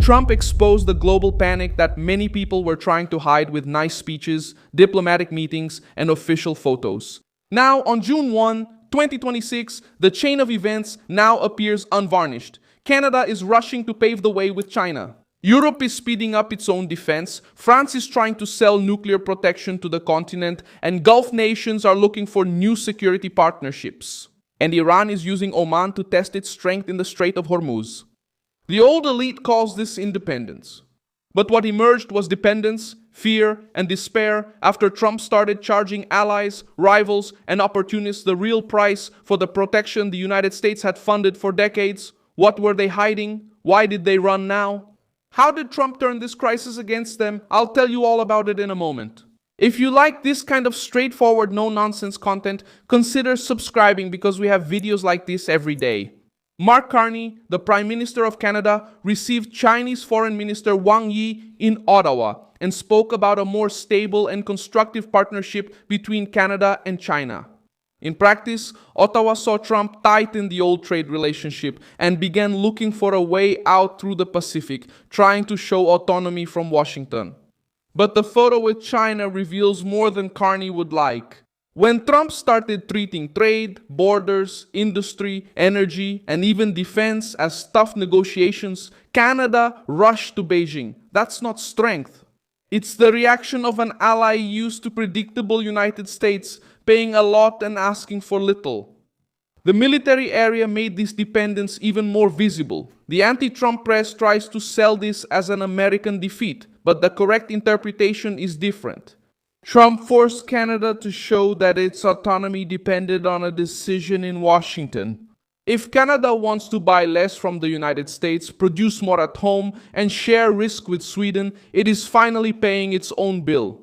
Trump exposed the global panic that many people were trying to hide with nice speeches, diplomatic meetings, and official photos. Now, on June 1, 2026, the chain of events now appears unvarnished. Canada is rushing to pave the way with China. Europe is speeding up its own defense, France is trying to sell nuclear protection to the continent, and Gulf nations are looking for new security partnerships. And Iran is using Oman to test its strength in the Strait of Hormuz. The old elite calls this independence. But what emerged was dependence, fear, and despair after Trump started charging allies, rivals, and opportunists the real price for the protection the United States had funded for decades. What were they hiding? Why did they run now? How did Trump turn this crisis against them? I'll tell you all about it in a moment. If you like this kind of straightforward, no-nonsense content, consider subscribing because we have videos like this every day. Mark Carney, the Prime Minister of Canada, received Chinese Foreign Minister Wang Yi in Ottawa and spoke about a more stable and constructive partnership between Canada and China. In practice, Ottawa saw Trump tighten the old trade relationship and began looking for a way out through the Pacific, trying to show autonomy from Washington. But the photo with China reveals more than Carney would like. When Trump started treating trade, borders, industry, energy, and even defense as tough negotiations, Canada rushed to Beijing. That's not strength. It's the reaction of an ally used to predictable United States, paying a lot and asking for little. The military area made this dependence even more visible. The anti-Trump press tries to sell this as an American defeat, but the correct interpretation is different. Trump forced Canada to show that its autonomy depended on a decision in Washington. If Canada wants to buy less from the United States, produce more at home, and share risk with Sweden, it is finally paying its own bill.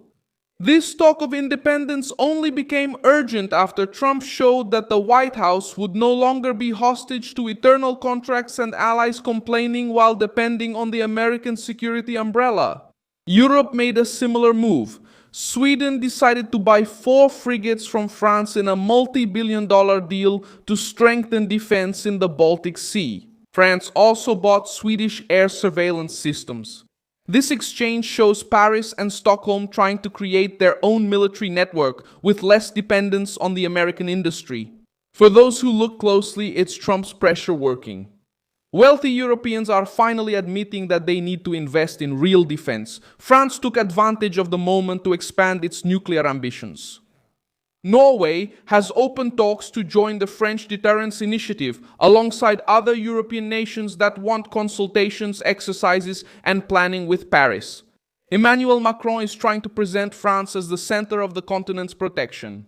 This talk of independence only became urgent after Trump showed that the White House would no longer be hostage to eternal contracts and allies complaining while depending on the American security umbrella. Europe made a similar move. Sweden decided to buy 4 frigates from France in a multi-billion-dollar deal to strengthen defense in the Baltic Sea. France also bought Swedish air surveillance systems. This exchange shows Paris and Stockholm trying to create their own military network with less dependence on the American industry. For those who look closely, it's Trump's pressure working. Wealthy Europeans are finally admitting that they need to invest in real defense. France took advantage of the moment to expand its nuclear ambitions. Norway has opened talks to join the French deterrence initiative alongside other European nations that want consultations, exercises, and planning with Paris. Emmanuel Macron is trying to present France as the center of the continent's protection.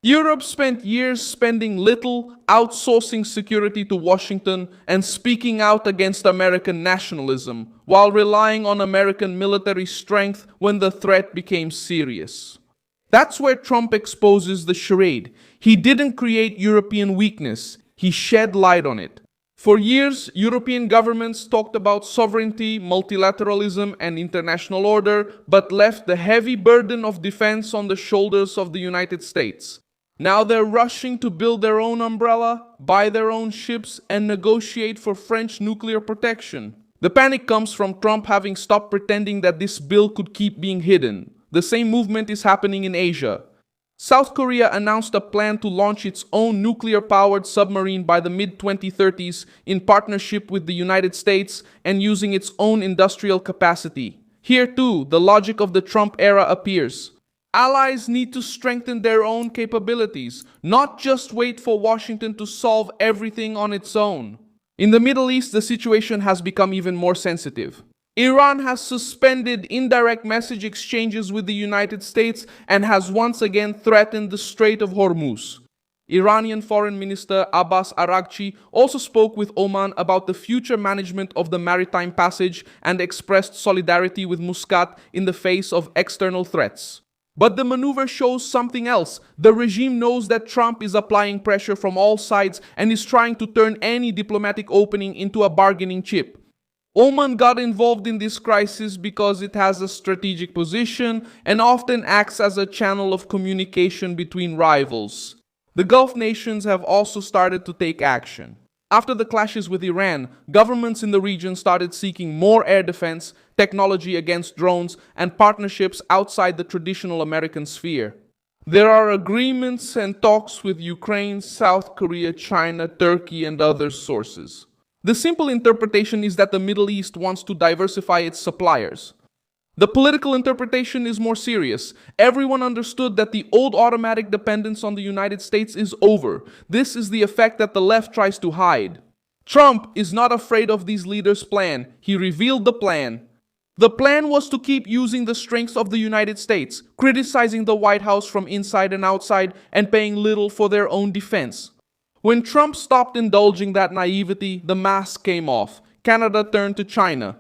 Europe spent years spending little, outsourcing security to Washington and speaking out against American nationalism, while relying on American military strength when the threat became serious. That's where Trump exposes the charade. He didn't create European weakness, he shed light on it. For years, European governments talked about sovereignty, multilateralism, and international order, but left the heavy burden of defense on the shoulders of the United States. Now they're rushing to build their own umbrella, buy their own ships, and negotiate for French nuclear protection. The panic comes from Trump having stopped pretending that this bill could keep being hidden. The same movement is happening in Asia. South Korea announced a plan to launch its own nuclear-powered submarine by the mid-2030s in partnership with the United States and using its own industrial capacity. Here too, the logic of the Trump era appears. Allies need to strengthen their own capabilities, not just wait for Washington to solve everything on its own. In the Middle East, the situation has become even more sensitive. Iran has suspended indirect message exchanges with the United States and has once again threatened the Strait of Hormuz. Iranian Foreign Minister Abbas Araghchi also spoke with Oman about the future management of the maritime passage and expressed solidarity with Muscat in the face of external threats. But the maneuver shows something else. The regime knows that Trump is applying pressure from all sides and is trying to turn any diplomatic opening into a bargaining chip. Oman got involved in this crisis because it has a strategic position and often acts as a channel of communication between rivals. The Gulf nations have also started to take action. After the clashes with Iran, governments in the region started seeking more air defense, technology against drones, and partnerships outside the traditional American sphere. There are agreements and talks with Ukraine, South Korea, China, Turkey, and other sources. The simple interpretation is that the Middle East wants to diversify its suppliers. The political interpretation is more serious. Everyone understood that the old automatic dependence on the United States is over. This is the effect that the left tries to hide. Trump is not afraid of these leaders' plan. He revealed the plan. The plan was to keep using the strengths of the United States, criticizing the White House from inside and outside, and paying little for their own defense. When Trump stopped indulging that naivety, the mask came off. Canada turned to China.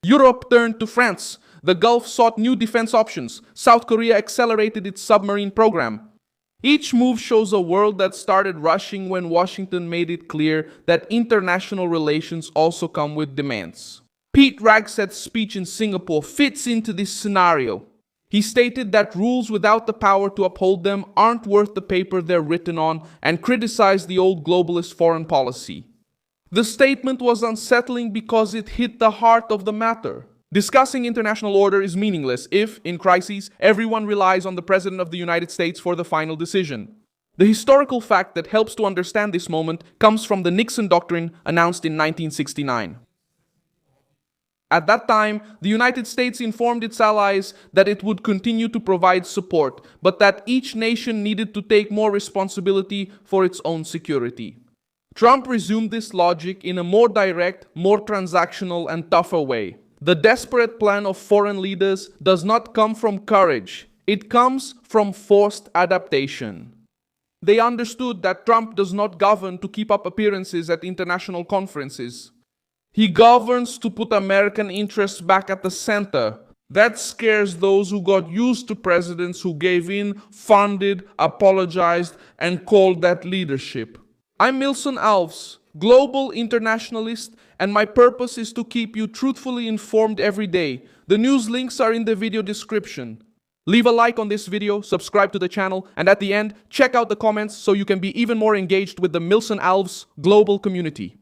Europe turned to France. The Gulf sought new defense options. South Korea accelerated its submarine program. Each move shows a world that started rushing when Washington made it clear that international relations also come with demands. Pete Ragset's speech in Singapore fits into this scenario. He stated that rules without the power to uphold them aren't worth the paper they're written on, and criticized the old globalist foreign policy. The statement was unsettling because it hit the heart of the matter. Discussing international order is meaningless if, in crises, everyone relies on the President of the United States for the final decision. The historical fact that helps to understand this moment comes from the Nixon Doctrine announced in 1969. At that time, the United States informed its allies that it would continue to provide support, but that each nation needed to take more responsibility for its own security. Trump resumed this logic in a more direct, more transactional, and tougher way. The desperate plan of foreign leaders does not come from courage. It comes from forced adaptation. They understood that Trump does not govern to keep up appearances at international conferences. He governs to put American interests back at the center. That scares those who got used to presidents who gave in, funded, apologized, and called that leadership. I'm Milson Alves, global internationalist, and my purpose is to keep you truthfully informed every day. The news links are in the video description. Leave a like on this video, subscribe to the channel, and at the end, check out the comments so you can be even more engaged with the Milson Alves global community.